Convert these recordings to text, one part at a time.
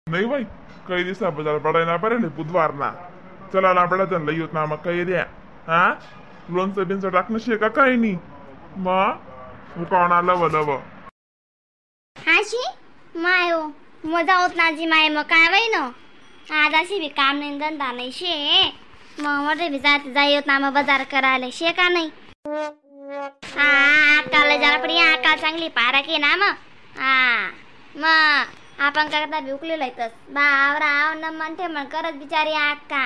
नहीं भाई कई दिवसा बाजार पडायला पडेल बुधवार ना चला ना पडा त्यांना येत ना मग काही द्या हा लोणचं बिनचं टाकणं शेका काही नाही मग उकावणा लव लव हाशी मायो मजा होत नाजी माय मग काय वय न आज अशी बी काम नाही धंदा नाही शे मग मध्ये बी जाते जाई होत ना मग बाजार करायला शे का नाही हा अक्काला जरा पण अक्का चांगली पारा की ना मग हा मग आपण काय करता भिकलेलं आहे बावराव न म्हणते मग करत बिचारी अक्का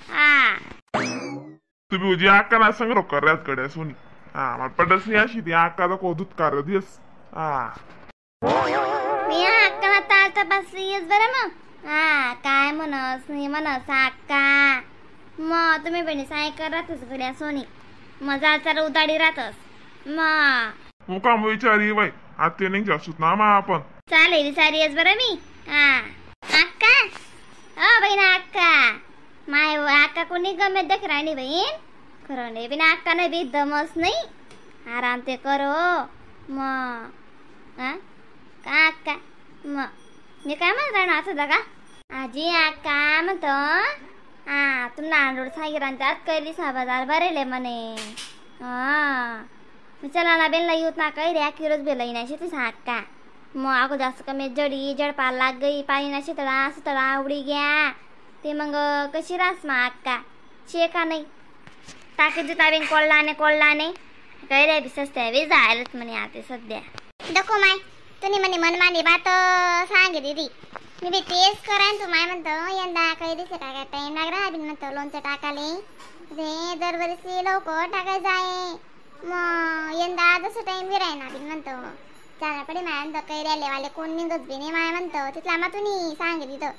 हा तुम्ही उजी अक्का ना संग्रह करायच कडे सोनी हा मला पडस नाही अशी ती अक्काचा कोदूत कर दिस हा मी अक्काला ताल तपासली येस बरं मग हा काय म्हणस नाही म्हणस अक्का मग तुम्ही बहिणी साय करतच गड्या सोनी मग जाचार उदाडी राहतस मग मुकाम विचारी बाई आते नाही जासूत ना मग आपण चालेल विचारी येस बरं मी हा अक्का बहिणा अक्का माय अक्का कोणी गमेत देख राणी बहीण खरं नाही बिना अक्का नाही बी दमस नाही आराम ते करो मग हा का अक्का मग मी काय म्हणत राहणार असं का आजी अक्का म्हणतो हा तुम्हाला आंडोड सागिरान त्यात कैली 6,000 भरेले म्हणे हा चला ना बेल येऊत ना काही रे किरोज बेल नाही शेती अक्का मग आगो जास्त कमी जडी जडपाल लाग गई पाणी ना सुतळा उडी घ्या ते मग कशी रास मा अक्का शेका नाही टाकीची ताबीन कोल्लाने काही रे सस्त्या वे जायलाच म्हणे आता सध्या दको माय तुम्ही म्हणे मनमानी बात सांगे दीदी मी बी तेच करायन तू माय म्हणतो यंदा काही दिसे टाकाय टाइम लाग राहा बिन म्हणतो लोणचं टाकाले रे दरवर्षी लवकर टाकाय जाय मग यंदा जसं टाइम बी राही ना बिन म्हणतो चालना पडे माय म्हणतो काही राहिले वाले कोण निघत बी नाही माय म्हणतो तिथला मा तुम्ही सांगे तिथं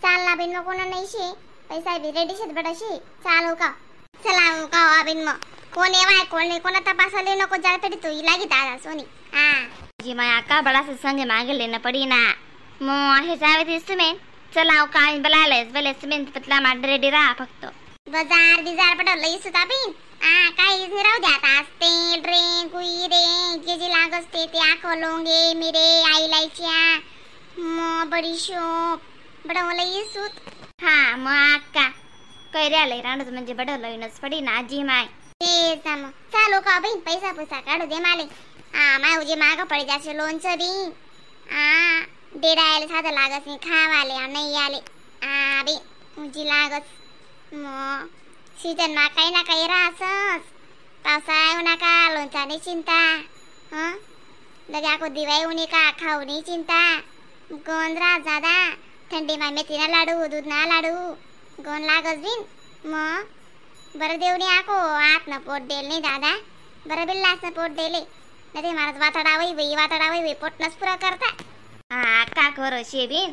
चालना बिन मग कोणा नाही शे पैसा बी रेडी शेत बडाशी चालू का चला का बिन मग कोण येवाय कोण नाही कोणा तपासले नको जा तरी तू लागी दादा सोनी हा जी माय अक्का बड़ा से संगे मांगे लेना पड़ी ना मो आहे जावे तीस तुम्हें चलाओ काय बलालेस बले सिमेंट पतला माड रेडी रहा फक्त बाजार पडलं लई सुता बिन काय इजने राहू द्या आता तेल रे कुई रे जे लागस ते आखो लोंगे मिरे आईलायच्या मो बडीशोप बडा मला सुत हा मग अक्का कैऱ्याला रांडच म्हणजे बडं लईनच पडी ना आजी माय ते चालू का बहीण पैसा काढू दे माले माय उजे माग पडी जासे लोणचं बी डेरायला साधं लागस नाही खावाले नाही आले बी उजी लागस मग सीजन मा काही ना काही राहसच पावसाळा नका लोणचाने चिंता लगे आखो दिवाळी उन्ही का खाऊ नाही चिंता गोंद राह दादा थंडी मा मेथीना लाडू दूधना लाडू गोंद लागस बिन मग बरं देवनी आको आत ना पोट देल नाही दादा बरं बिल्लास ना पोट देले नाही महाराज वाताडावई पोटनच पुरा करता का करो शेबीन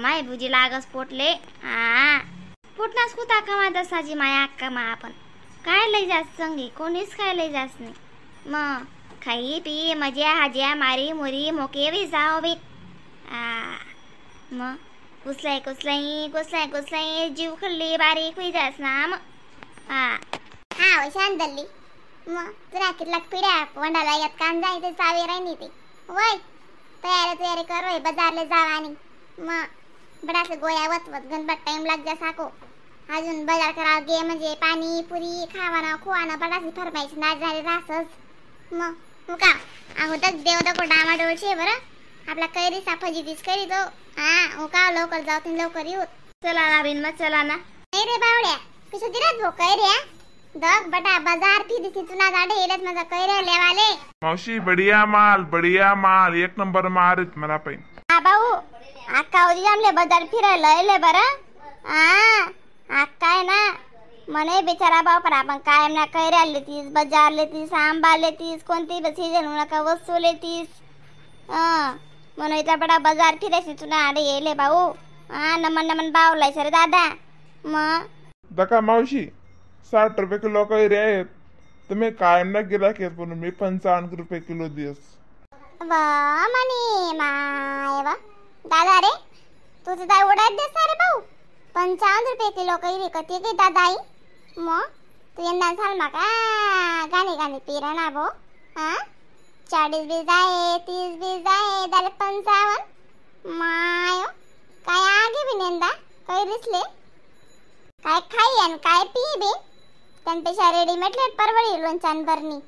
माय बुजी लागस पोटले पोटनाच कुता कमा दसाजी माया अक्का मा आपण काय लई जास्त संगी कोणीच काय लई जास्त नाही मग खाई पी मजा हाज्या मारी मुरी मोके बी जाओ बी मग कुसलाई जीव खल्ली बारीक होई जास ना मग हा शांत दल्ली मग तुला कितलाक पिढ्या वंडाला यात कान जाय ते चावी राहिनी ते वय तयारी कर बाजारले जावा आणि मग बडासे गोया वत गणपत टाइम लाग जा साको अजून बाजार करा गे म्हणजे पाणी पुरी खावाना खोवाना बडासी फरमाईश ना झाले रासच मग का अगोदर देव दको डामा डोळशे बरं आपला कैरी साफजी दिस करी तो का लवकर जाऊ तुम्ही लवकर येऊ चला ना बिन मग चला ना नाही रे बावड्या पिसू दिरात भो कैऱ्या दग बटा बाजार फी दिसी तुना जाडे येलेत माझा कैऱ्या लेवाले मावशी बढ़िया माल एक नंबर माल मला पाहिन भाऊ अक्का उदी आमले बाजार फिरायला येले बरं अक्का आहे ना मने बिचारा भाऊ पण आपण कायम ना कैऱ्या लेतीस बाजार लेतीस आंबा लेतीस कोणती सीजन नका वस्तू लेतीस म्हणून इथला बडा बाजार फिरायची तुला आडे येले भाऊ नमन बावलाय सर दादा मग दका मावशी 60 रुपये किलो कैरी आहेत तुम्ही कायम ना गिराक आहेत म्हणून मी 55 रुपये किलो दिस म्हणे माय वा दादा रे तुझं दाय उडायत देस रे भाऊ 55 रुपये किलो कैरी कती की दादाई मग तू यंदा झाल माका गाणी पिरा ना भो 40 बीज आहे 30 बीज आहे 55 माय काय आगे बी नेंदा काही दिसले काय खाई आणि काय पी बी त्यांपेक्षा रेडीमेड लेट परवडी लोणचान बरणी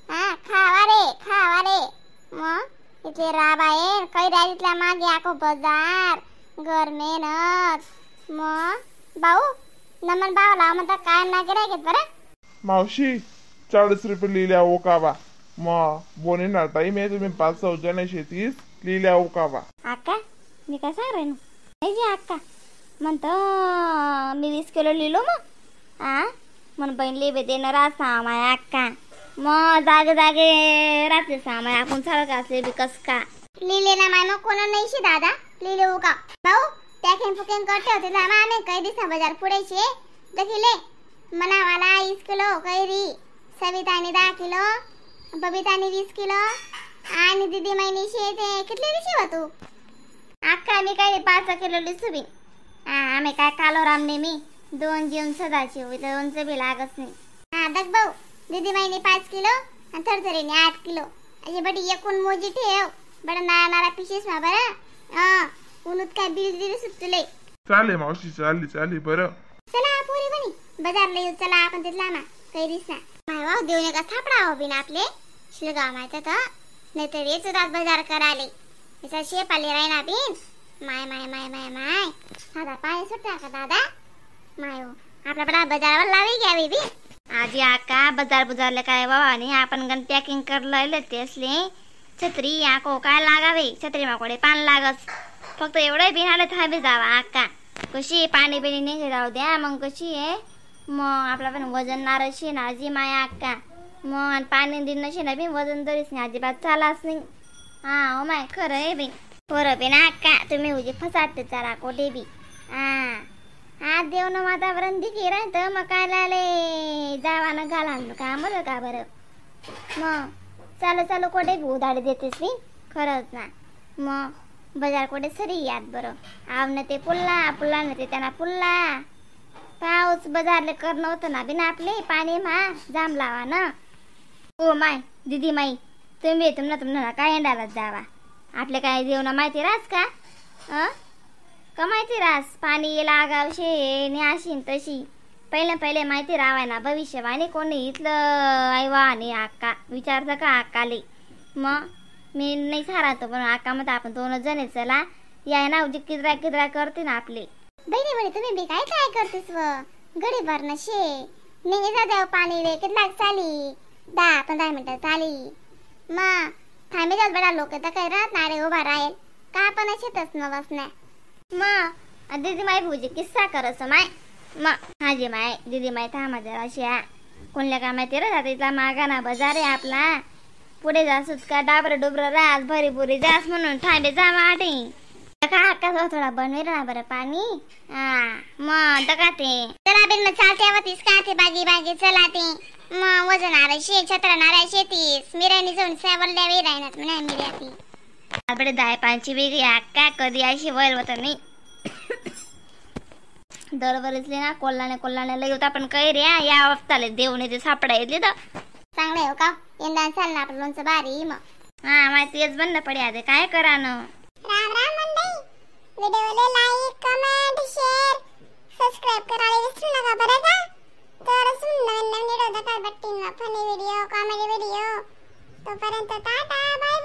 हा खावा रे मग इथे राब आहे काही राहितल्या मागे आखो बाजार घर मेहनत मग भाऊ नमन भावाला म्हणता काय नागे राहत बरं मावशी 40 रुपये लिहिल्या ओकावा मग बोने ना टाइम आहे तुम्ही 5 जण शेतीस लिहिल्या ओकावा अक्का मी काय सांग ना नाही जी अक्का म्हणतो मी 20 किलो लिहिलो मग मन बहीण लिबे देणार सामाय अक्का मग जागे राहते सामाय आपण सारखं असले बी कस का लिहिले ना माय मग कोणा नाही शे दादा लिहिले हो का भाऊ पॅकिंग फुकिंग करते होते ना आम्ही काही दिवसा बाजार पुढेचे देखीले मनावाला 20 किलो कैरी सवितानी 10 किलो बबितानी 20 किलो आणि दीदी महिनीशी ते किती लिशी तू अक्का मी काही 5 किलो लिसू बी आम्ही काय कालो रामने मी 2 जेवण सदाची होई 2 बी लागत नाही दग भाऊ दीदी महिनी 5 किलो आणि थरथरीने 8 किलो अशी बडी एकूण मोजी ठेव बडा नारा पिशेस मा बरं उन्हत काय बिल दिली सुटले चाले मावशी चाली बरं चला पोरी बनी बाजारला येऊ चला आपण तिथला ना काही दिसना माय वाव देऊन का थापडा हो बिन आपले शिलगाव माहित तर नाहीतर येच दात बाजार कराले याचा शेप आले राहिना बिन माय साधा पाय सुटला का दादा माय हो आपला बडा बाजारवर लावी घ्यावी बी आजी आका बाजारला काय बाबा आणि आपण गण पॅकिंग करलं ते असले छत्री आको काय लागावे छत्री माकोडे पान लागस फक्त एवढं बिनाले थांबे जावा आका कशी पाणी बिणी नाही जाऊ द्या मग कशी आहे मग आपला पण वजन नारशी ना आजी माया अक्का मग आणि पाणी दिन नशी ना बी वजन तरीच नाही अजिबात चालाच नाही हो माय खरं आहे बी बरं बी ना अक्का तुम्ही उजे फसाटते चाला कोठे बी देवनं वातावरण दिखे राहतं मग काय लाले जावा ना घाला का म्हणलं का बरं मग चालू कोठे बी उधाडे देतेस मी खरंच ना मग बाजार कोठे सरी याद बरं आवनं ते पुल्ला न ते त्यांना पुल्ला पाऊस बाजारले करणं होतं ना बिना आपले पाणी मा जाम लावा ना ओ माय दीदी माई तुम्हाला काय एंडालाच जावा आपले काय जेवण माहिती रास का का माहिती रास पाणी लागावशे नि अशी तशी पहिले माहिती रावाय ना भविष्यवाणी कोणी इथलं आईवा आणि आक्का विचारतं का आक्काले मग मी नाही सारातो पण आका मत आपण 2 जण चला याय ना उजी किदरा करते ना आपले बहिणी तुम्ही बी काय करतेस व गडी भरणं शे निघे जा देव पाणी रे कितला चाली 10-15 मिनिटं चाली मग थांबे जात बडा लोक तर काही राहत ना रे उभा राहील का पण शेतच न बसण्या मग दीदी माय भुजी किस्सा करस माय मग हाजी माय दीदी माय थांबा जरा अशी कोणल्या का माहिती रे जात इथला मागा ना बाजार आहे आपला पुढे जासूच का डाबर रास भरी पुरी जास म्हणून थांबे जा वाटे का थोडा बनवेल ना बरं पाणी मग दका ते चला बिन मग चालते आवतीस का ते बागी चला ते मग वजन आरे शे छत्र नाराय शेतीस मिरानी जाऊन सावरल्या वे राहणार म्हणा मिऱ्या ती आपले 10-5 वेगळी अक्का कधी अशी वैल होत नाही दरवरचले ना कोल्हाने लई होता पण काही रे या वक्ताले देऊन येते सापडा येते तर चांगलं आहे का यंदा चाल ना आपलं लोणचं बारी मग माहिती तेच बंद पडे आधी काय करा न राम मंडळी व्हिडिओला लाईक कमेंट शेअर सबस्क्राइब करायला विसरू नका बरं का तर नवीन व्हिडिओ दाखल बट्टीन फनी व्हिडिओ कॉमेडी व्हिडिओ तोपर्यंत टाटा बाय